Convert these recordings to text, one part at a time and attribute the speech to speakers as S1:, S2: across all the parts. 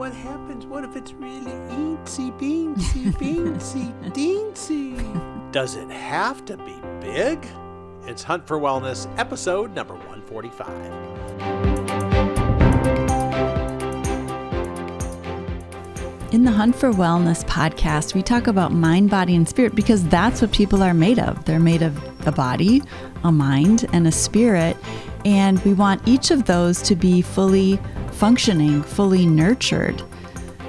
S1: what happens? What if it's really eensy beensy beensy deensy? Does it have to be big? It's Hunt for Wellness, episode number 145.
S2: In the Hunt for Wellness podcast, we talk about mind, body, and spirit because that's what people are made of. They're made of a body, a mind, and a spirit. And we want each of those to be fully functioning, fully nurtured,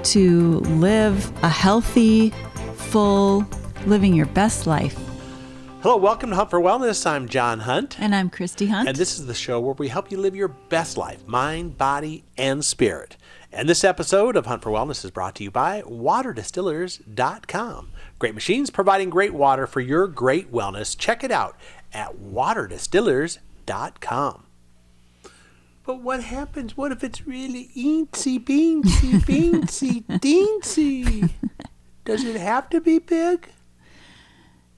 S2: to live a healthy, full, living your best life.
S1: Hello, welcome to Hunt for Wellness. I'm John Hunt.
S2: And I'm Kristi Hunt.
S1: And this is the show where we help you live your best life, mind, body, and spirit. And this episode of Hunt for Wellness is brought to you by waterdistillers.com. Great machines providing great water for your great wellness. Check it out at waterdistillers.com. But what happens? What if it's really eensy beensy beensy deensy? Does it have to be big?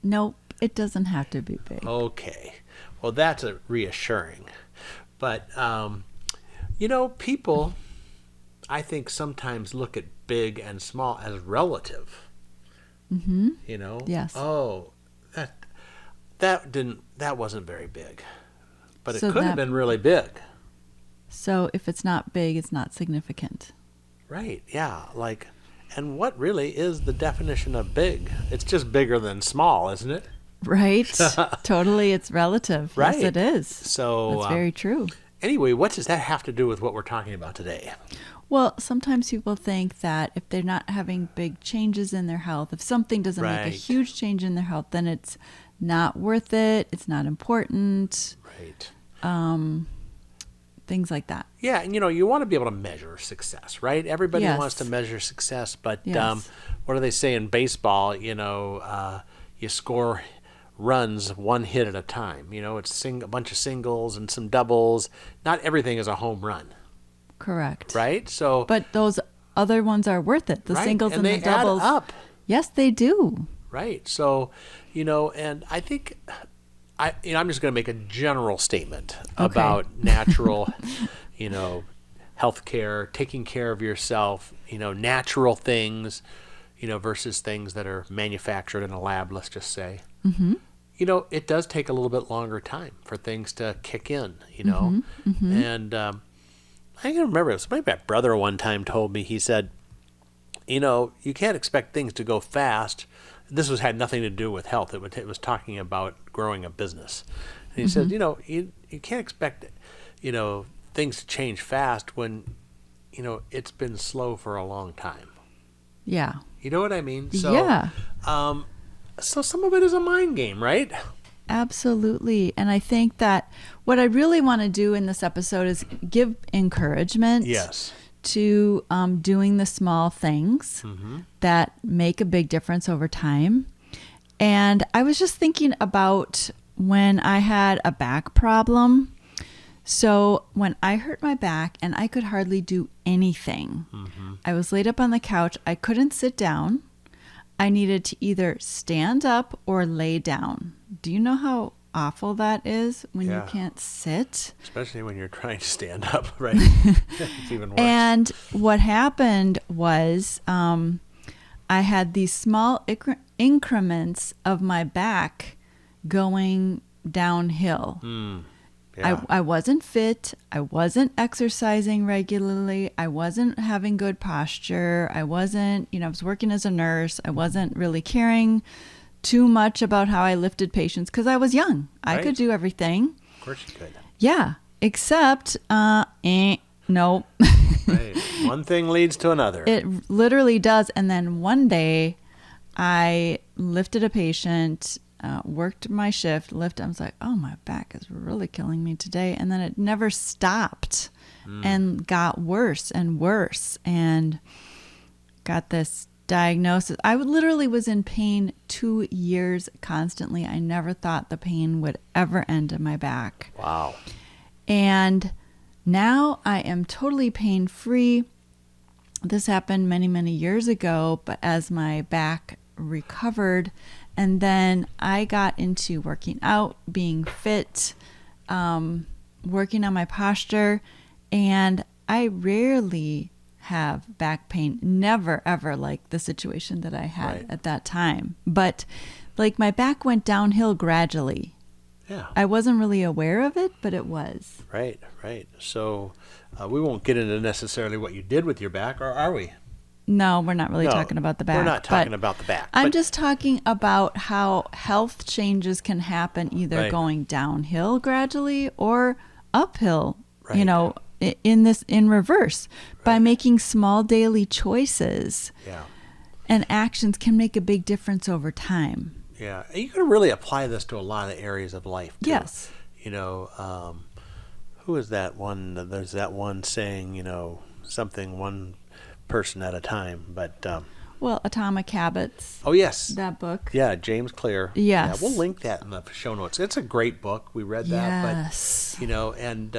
S2: Nope, it doesn't have to be big.
S1: Okay. Well, that's reassuring. But, people, I think, sometimes look at big and small as relative.
S2: Mm-hmm. Yes.
S1: Oh, that wasn't very big. But it could have been really big.
S2: So if it's not big, it's not significant.
S1: Right, yeah. And what really is the definition of big? It's just bigger than small, isn't it?
S2: Right. Totally, it's relative.
S1: Right.
S2: Yes, it is.
S1: So
S2: that's very true.
S1: Anyway, what does that have to do with what we're talking about today?
S2: Well, sometimes people think that if they're not having big changes in their health, if something doesn't make a huge change in their health, then it's not worth it. It's not important.
S1: Right.
S2: Things like that.
S1: Yeah, and you want to be able to measure success, right? Everybody
S2: Yes.
S1: wants to measure success, but
S2: Yes.
S1: what do they say in baseball? You score runs one hit at a time. It's a bunch of singles and some doubles. Not everything is a home run.
S2: Correct.
S1: Right? So,
S2: but those other ones are worth it. The
S1: right?
S2: singles and
S1: they
S2: the doubles.
S1: add up.
S2: Yes, they do.
S1: Right. So, and I think I'm just going to make a general statement about natural, healthcare, taking care of yourself, natural things, versus things that are manufactured in a lab, let's just say.
S2: Mm-hmm.
S1: It does take a little bit longer time for things to kick in,
S2: Mm-hmm. Mm-hmm.
S1: And I can remember, it was my brother one time told me, he said, you can't expect things to go fast. This had nothing to do with health. It was talking about growing a business. And he said, you can't expect, things to change fast when, it's been slow for a long time.
S2: Yeah.
S1: You know what I mean? So,
S2: yeah.
S1: So some of it is a mind game, right?
S2: Absolutely. And I think that what I really want to do in this episode is give encouragement.
S1: Yes.
S2: To doing the small things that make a big difference over time. And I was just thinking about when I had a back problem. So when I hurt my back and I could hardly do anything, I was laid up on the couch. I couldn't sit down. I needed to either stand up or lay down. Do you know how awful that is when you can't sit?
S1: Especially when you're trying to stand up, right? It's even worse.
S2: And what happened was I had these small increments of my back going downhill.
S1: Yeah.
S2: I wasn't fit. I wasn't exercising regularly. I wasn't having good posture. I wasn't, I was working as a nurse. I wasn't really caring too much about how I lifted patients because I was young. I could do everything.
S1: Of course you could.
S2: Yeah, except, no.
S1: Right. One thing leads to another.
S2: It literally does. And then one day I lifted a patient, worked my shift, I was like, oh, my back is really killing me today. And then it never stopped and got worse and worse and got this diagnosis. I literally was in pain 2 years constantly. I never thought the pain would ever end in my back.
S1: Wow.
S2: And now I am totally pain-free. This happened many, many years ago, but as my back recovered, and then I got into working out, being fit, working on my posture, and I rarely have back pain. Never, ever like the situation that I had at that time. But like my back went downhill gradually.
S1: Yeah.
S2: I wasn't really aware of it, but it was.
S1: Right. So we won't get into necessarily what you did with your back, or are we?
S2: No, we're not really talking about the back.
S1: We're not talking about the back.
S2: I'm just talking about how health changes can happen either going downhill gradually or uphill, in reverse by making small daily choices.
S1: Yeah.
S2: And actions can make a big difference over time.
S1: Yeah. You can really apply this to a lot of areas of life, too.
S2: Yes.
S1: Who is that one? There's that one saying, something one person at a time, but
S2: Atomic Habits.
S1: Oh yes,
S2: that book.
S1: Yeah, James Clear.
S2: Yes.
S1: Yeah, we'll link that in the show notes. It's a great book. We read that.
S2: Yes.
S1: But and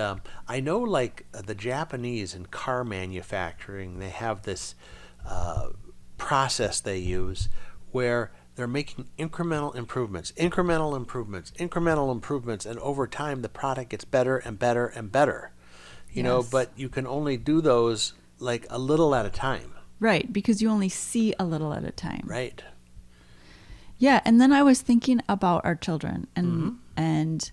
S1: I know like the Japanese in car manufacturing, they have this process they use where they're making incremental improvements, and over time the product gets better and better and better. But you can only do those like a little at a time.
S2: Right, because you only see a little at a time.
S1: Right.
S2: Yeah, and then I was thinking about our children, and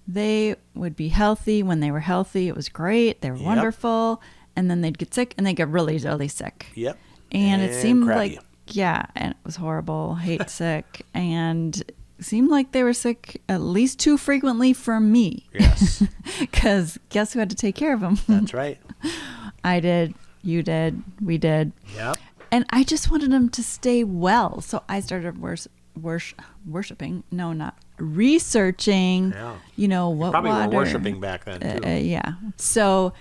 S2: they would be healthy. When they were healthy, it was great. They were wonderful. And then they'd get sick, and they get really, really sick.
S1: Yep.
S2: And it seemed
S1: crappy.
S2: like, and it was horrible. Hate sick. And it seemed like they were sick at least too frequently for me.
S1: Yes.
S2: Because guess who had to take care of them?
S1: That's right.
S2: I did. You did. We did.
S1: Yep.
S2: And I just wanted them to stay well. So I started worshiping. No, not researching.
S1: Yeah.
S2: What
S1: probably
S2: water.
S1: were worshiping back then too.
S2: Yeah. So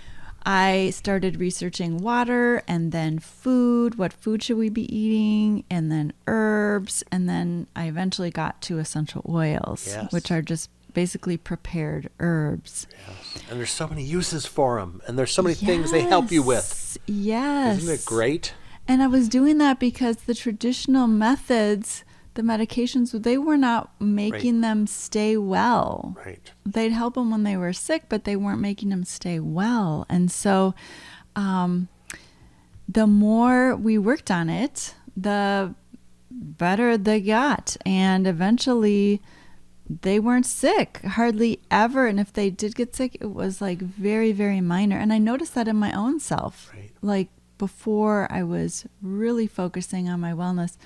S2: I started researching water and then food. What food should we be eating? And then herbs. And then I eventually got to essential oils, which are just basically prepared herbs.
S1: Yes. And there's so many uses for them. And there's so many things they help you with.
S2: Yes.
S1: Isn't it great?
S2: And I was doing that because the traditional methods, the medications, they were not making them stay well.
S1: Right.
S2: They'd help them when they were sick, but they weren't making them stay well. And so the more we worked on it, the better they got. And eventually they weren't sick, hardly ever. And if they did get sick, it was like very, very minor. And I noticed that in my own self.
S1: Right.
S2: Like before I was really focusing on my wellness,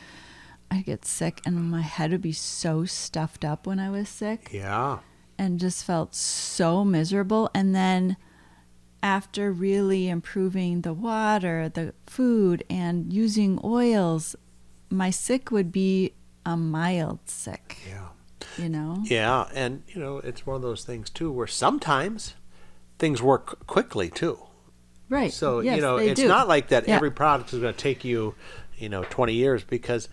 S2: I'd get sick and my head would be so stuffed up when I was sick.
S1: Yeah.
S2: And just felt so miserable. And then after really improving the water, the food, and using oils, my sick would be a mild sick.
S1: Yeah.
S2: Yeah,
S1: and it's one of those things too where sometimes things work quickly too.
S2: Right.
S1: So
S2: yes,
S1: it's not like that every product is going to take you 20 years, because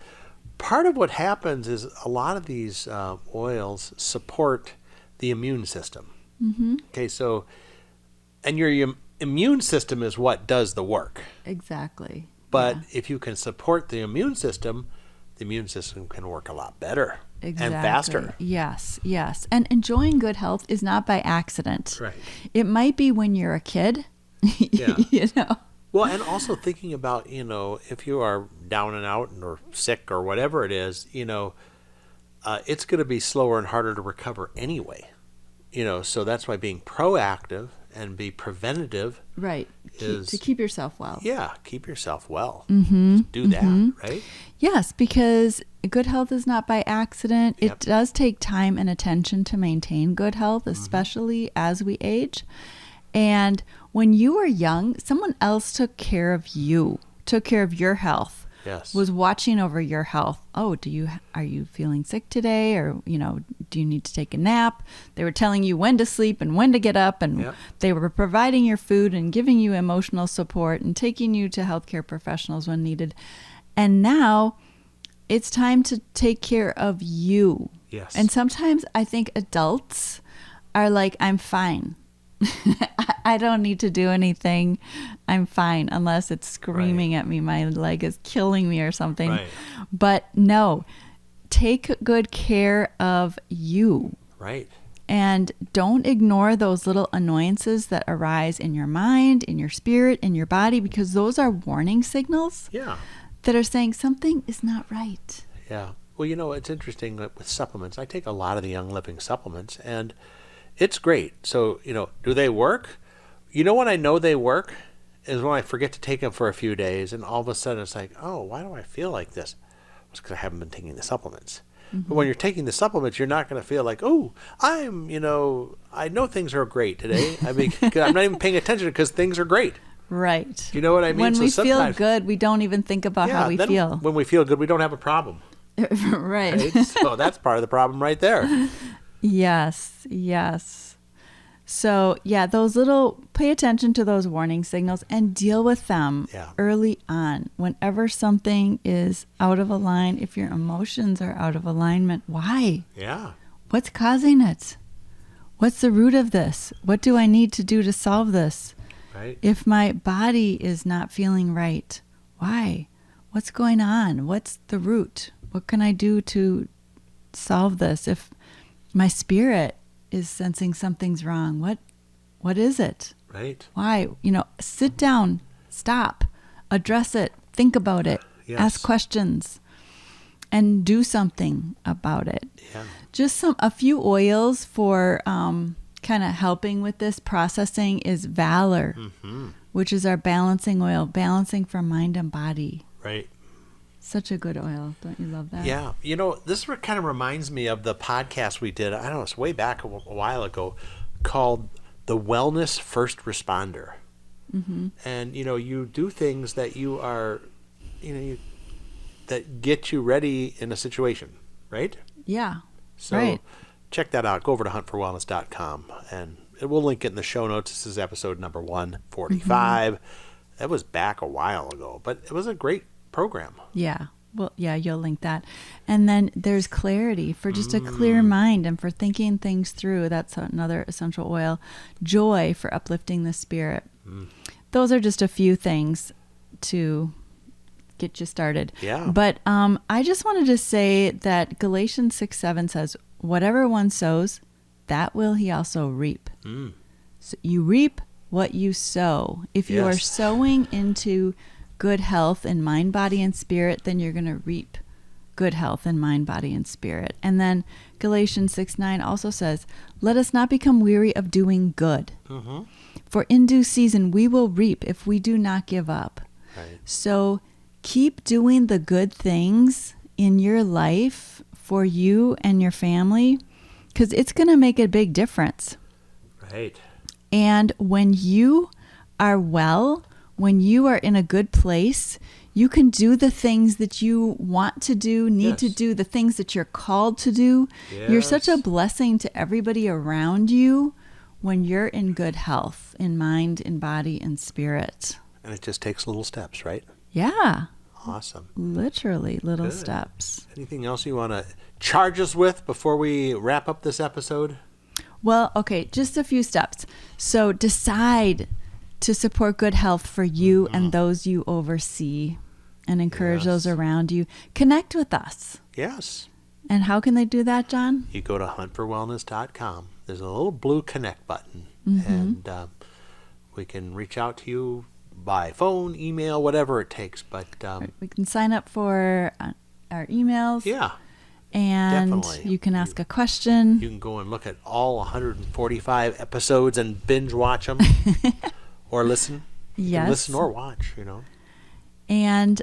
S1: part of what happens is a lot of these oils support the immune system.
S2: Mm-hmm.
S1: Okay, so and your immune system is what does the work.
S2: Exactly.
S1: But if you can support the immune system can work a lot better.
S2: Exactly.
S1: And faster.
S2: Yes. And enjoying good health is not by accident.
S1: Right.
S2: It might be when you're a kid.
S1: Yeah. Well, and also thinking about, if you are down and out or sick or whatever it is, it's going to be slower and harder to recover anyway. So that's why being proactive and be preventative.
S2: Right.
S1: Is
S2: to keep yourself well.
S1: Yeah, keep yourself well.
S2: Mm-hmm.
S1: Do that, right?
S2: Yes, because good health is not by accident. It does take time and attention to maintain good health, especially as we age. And when you were young, someone else took care of you, took care of your health.
S1: Yes.
S2: Was watching over your health. Oh, are you feeling sick today? Or, do you need to take a nap? They were telling you when to sleep and when to get up, and they were providing your food and giving you emotional support and taking you to healthcare professionals when needed. And now it's time to take care of you.
S1: Yes.
S2: And sometimes I think adults are like, I'm fine. I don't need to do anything. I'm fine, unless it's screaming at me. My leg is killing me or something.
S1: Right.
S2: But no, take good care of you.
S1: Right.
S2: And don't ignore those little annoyances that arise in your mind, in your spirit, in your body, because those are warning signals that are saying something is not right.
S1: Yeah. Well, it's interesting that with supplements. I take a lot of the Young Living supplements, and it's great. So, do they work? When I know they work is when I forget to take them for a few days, and all of a sudden it's like, oh, why do I feel like this? It's because I haven't been taking the supplements. But when you're taking the supplements, you're not going to feel like, oh, I know things are great today. I mean, I'm not even paying attention because things are great.
S2: Right.
S1: You know what I mean?
S2: When we feel good, we don't even think about how we feel.
S1: When we feel good, we don't have a problem.
S2: Right.
S1: So that's part of the problem right there.
S2: Yes. So, pay attention to those warning signals and deal with them early on. Whenever something is out of line, if your emotions are out of alignment, why?
S1: Yeah.
S2: What's causing it? What's the root of this? What do I need to do to solve this?
S1: Right.
S2: If my body is not feeling right, why? What's going on? What's the root? What can I do to solve this? If my spirit is sensing something's wrong, what is it?
S1: Right.
S2: Why? Sit down, stop, address it, think about it, ask questions, and do something about it.
S1: Yeah.
S2: Just a few oils for kind of helping with this processing is Valor, which is our balancing oil, balancing for mind and body.
S1: Right.
S2: Such a good oil. Don't you love that?
S1: Yeah. This kind of reminds me of the podcast we did, I don't know, it's way back a while ago, called The Wellness First Responder. And, you do things that you are, that get you ready in a situation, right?
S2: Yeah.
S1: So
S2: right.
S1: Check that out. Go over to Hunt4Wellness.com, and we'll link it in the show notes. This is episode number 145. That was back a while ago, but it was a great program.
S2: Yeah. Well, yeah, you'll link that. And then there's clarity for just a clear mind and for thinking things through. That's another essential oil. Joy for uplifting the spirit. Those are just a few things to get you started.
S1: Yeah.
S2: But I just wanted to say that Galatians 6:7 says, whatever one sows, that will he also reap. So you reap what you sow. If you are sowing into good health in mind, body, and spirit, then you're going to reap good health in mind, body, and spirit. And then Galatians 6:9 also says, let us not become weary of doing good. For in due season we will reap if we do not give up.
S1: Right.
S2: So keep doing the good things in your life for you and your family, because it's going to make a big difference.
S1: Right.
S2: And when you are well, when you are in a good place, you can do the things that you want to do, need to do, the things that you're called to do. You're such a blessing to everybody around you when you're in good health, in mind, in body, and spirit.
S1: And it just takes little steps, right?
S2: Yeah.
S1: Awesome.
S2: Literally little steps.
S1: Anything else you want to charge us with before we wrap up this episode?
S2: Well, okay, just a few steps. So decide to support good health for you and those you oversee, and encourage those around you. Connect with us.
S1: Yes.
S2: And how can they do that, John?
S1: You go to Hunt4Wellness.com. There's a little blue connect button, and we can reach out to you by phone, email, whatever it takes. But
S2: we can sign up for our emails.
S1: Yeah.
S2: And
S1: definitely.
S2: You can ask a question.
S1: You can go and look at all 145 episodes and binge watch them. Or listen.
S2: Yes.
S1: Listen or watch,
S2: And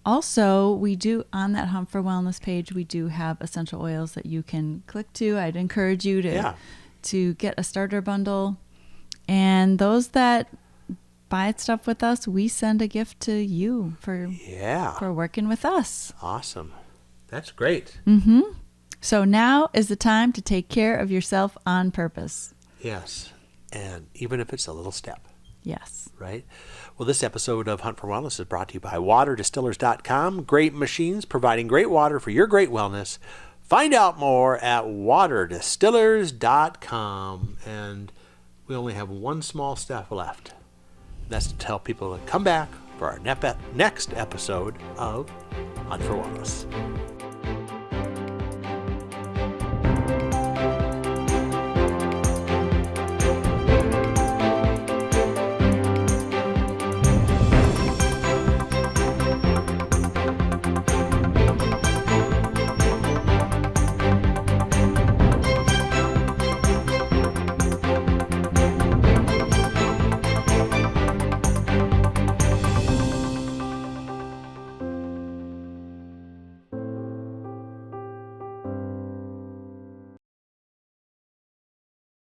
S2: also, we do, on that Hunt for Wellness page, we do have essential oils that you can click to. I'd encourage you to get a starter bundle. And those that buy stuff with us, we send a gift to you for working with us.
S1: Awesome. That's great.
S2: So now is the time to take care of yourself on purpose.
S1: Yes. And even if it's a little step.
S2: Yes.
S1: Right? Well, this episode of Hunt for Wellness is brought to you by waterdistillers.com. Great machines providing great water for your great wellness. Find out more at waterdistillers.com. And we only have one small step left. That's to tell people to come back for our next episode of Hunt for Wellness.